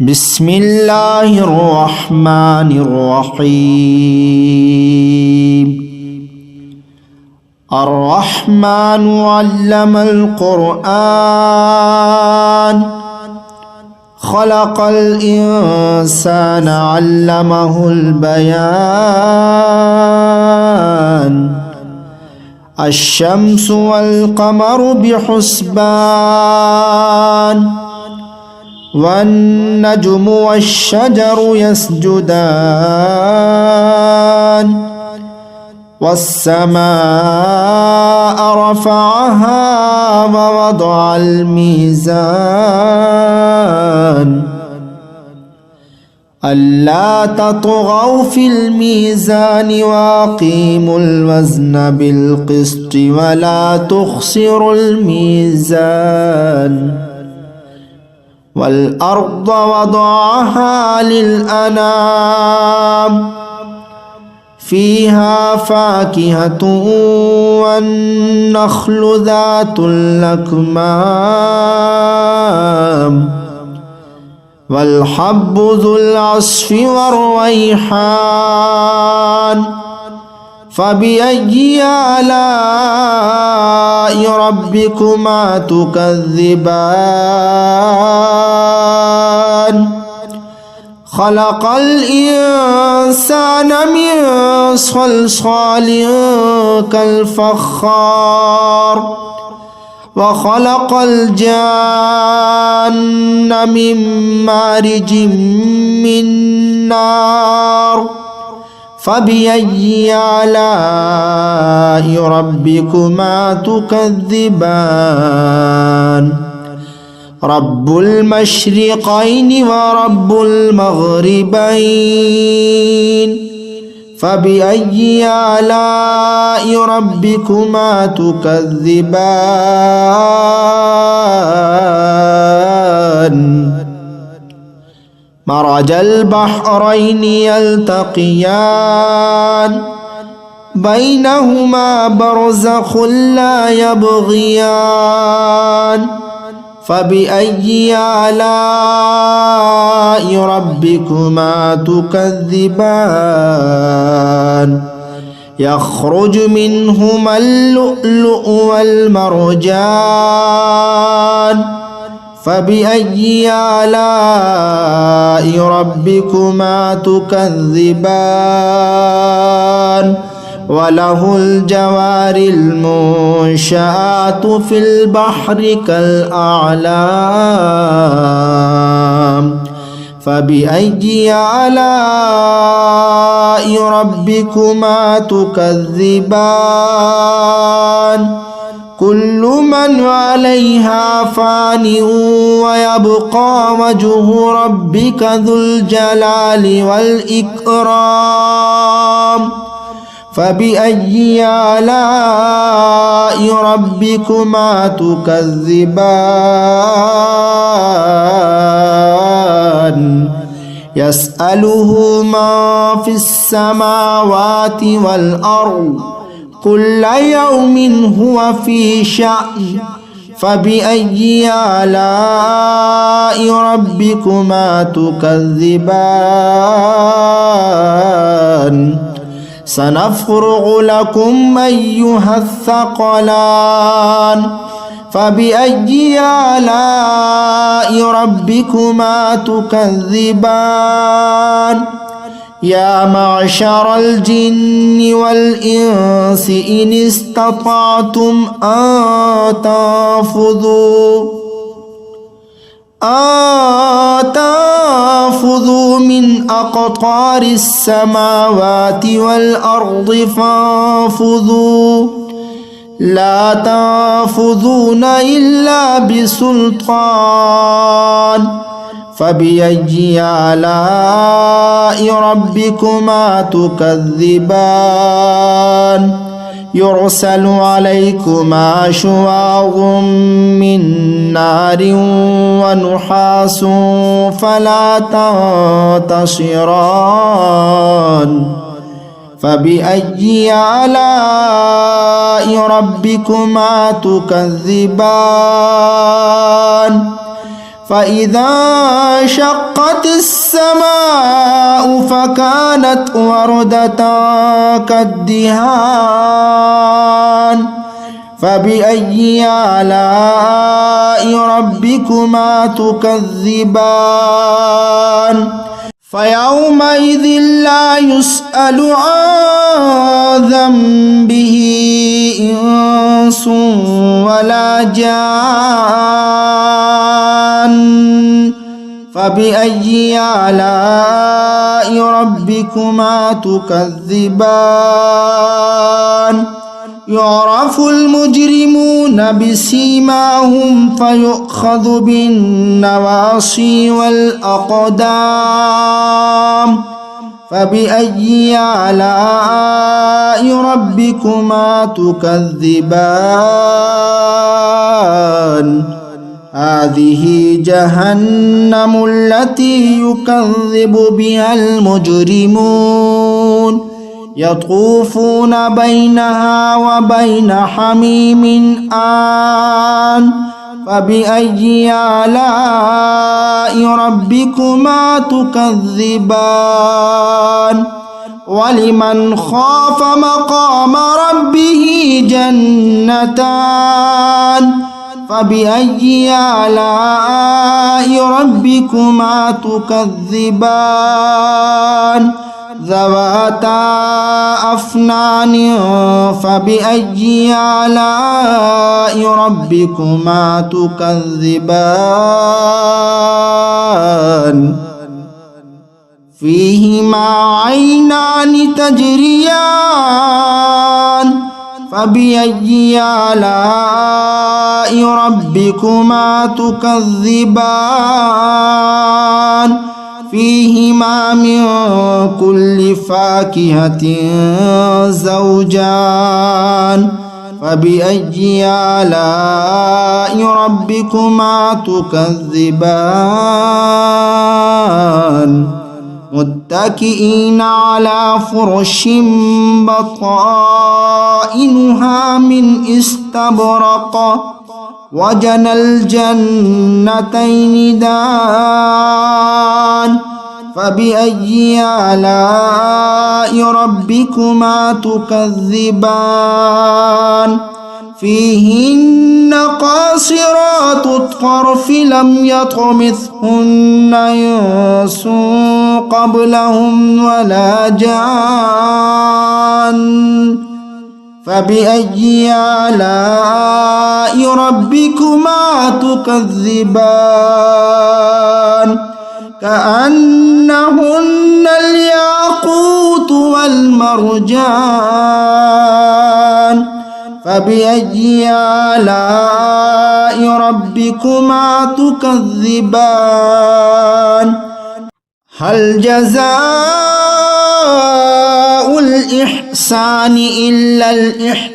بسم الله الرحمن الرحيم. الرحمن علم القرآن خلق الإنسان علمه البيان. الشمس والقمر بحسبان والنجم والشجر يسجدان. والسماء رفعها ووضع الميزان ألا تطغوا في الميزان وأقيموا الوزن بالقسط ولا تخسروا الميزان. والأرض وضعها للأنام فيها فاكهة والنخل ذات الأكمام والحب ذو العصف والريحان. فبأي آلاء ربكما تكذبان. خلق الإنسان من صلصال كالفخار وخلق الجان من مارج من نار. فبأي آلاء ربكما تكذبان. رب المشرقين ورب المغربين. فبأي آلاء ربكما تكذبان. مرج البحرين يلتقيان بينهما برزخ لا يبغيان. فبأي آلاء ربكما تكذبان. يخرج منهما اللؤلؤ والمرجان. فبأي آلاء ربكما تكذبان. وله الجوار المنشآت في البحر كالأعلام. فبأي آلاء ربكما تكذبان. كل من عليها فان ويبقى وجه ربك ذو الجلال والإكرام. فبأي آلاء ربكما تكذبان. يسأله ما في السماوات والأرض كل يوم هو في شأن. فبأي آلاء ربكما تكذبان. سنفرغ لكم أيها الثقلان. فبأي آلاء ربكما تكذبان. يا معشر الجن والإنس إن استطعتم أن تنفذوا من أقطار السماوات والأرض فانفذوا لا تنفذون إلا بسلطان. فبأي آلاء ربكما تكذبان. يرسل عليكما شواظ من نار ونحاس فلا تنتصران. فبأي آلاء ربكما تكذبان. فإذا شقت السماء فكانت وردة كالدهان فبأي آلاء ربكما تكذبان فيومئذ لا يسأل عن ذنبه إنس ولا جان فبأي آلاء ربكما تكذبان يعرف المجرمون بسيماهم فيؤخذ بالنواصي والأقدام فبأي آلاء ربكما تكذبان هذه جهنم التي يكذب بها المجرمون يطوفون بينها وبين حميم آن فبأي آلاء ربكما تكذبان ولمن خاف مقام ربه جنتان فبأي آلاء ربكما تكذبان ذواتا أفنان فبأي آلاء ربكما تكذبان فيهما عينان تجريان فبأي آلاء ربكما تكذبان فيهما من كل فاكهة زوجان فبأي آلاء ربكما تكذبان متكئين على فرش بطائنها من استبرق وجنى الجنتين دان فبأي آلاء ربكما تكذبان فيهن قاصرات الطرف لم يطمثهن إنس قبلهم ولا جان فبأي آلاء ربكما تكذبان كأنهن الياقوت والمرجان فبأي آلاء ربكما تكذبان هل جزاء الإحسان إلا الإحسان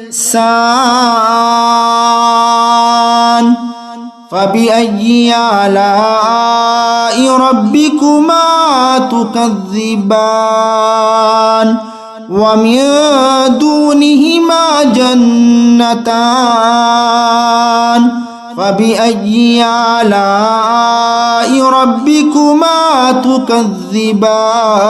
فبأي آلاء ربكما تكذبان ومن دونهما جنتان فبأي آلاء ربكما تكذبان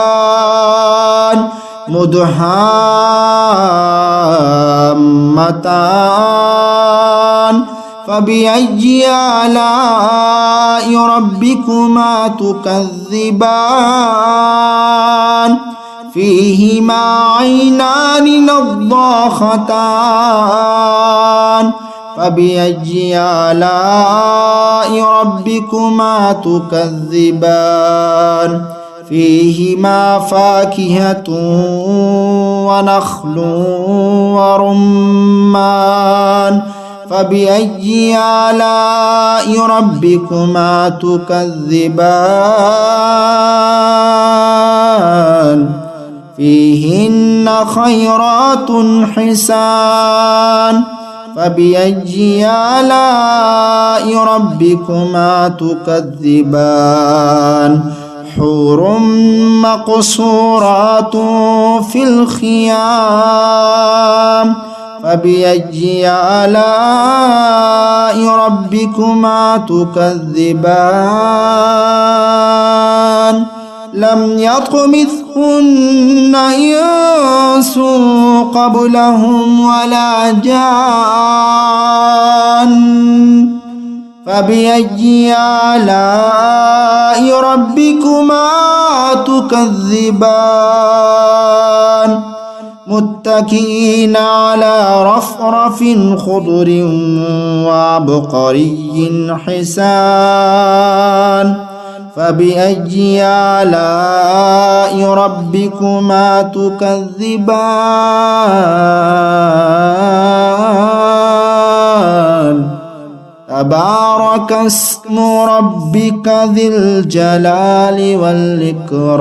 مدهامتان فبأي آلاء ربكما تكذبان فيهما عينان نضاختان فبأي آلاء ربكما تكذبان فيهما فاكهة ونخل ورمان فبأي آلاء ربكما تكذبان فيهن خيرات حسان فبأي آلاء ربكما تكذبان حور مقصورات في الخيام فبأي آلاء ربكما تكذبان لم يطمثهن إنس قبلهم ولا جان فبأي آلاء ربكما تكذبان متكئين على رفرف خضر وعبقري حسان فبأي آلاء ربكما تكذبان تبارك اسم ربك ذي الجلال والإكرام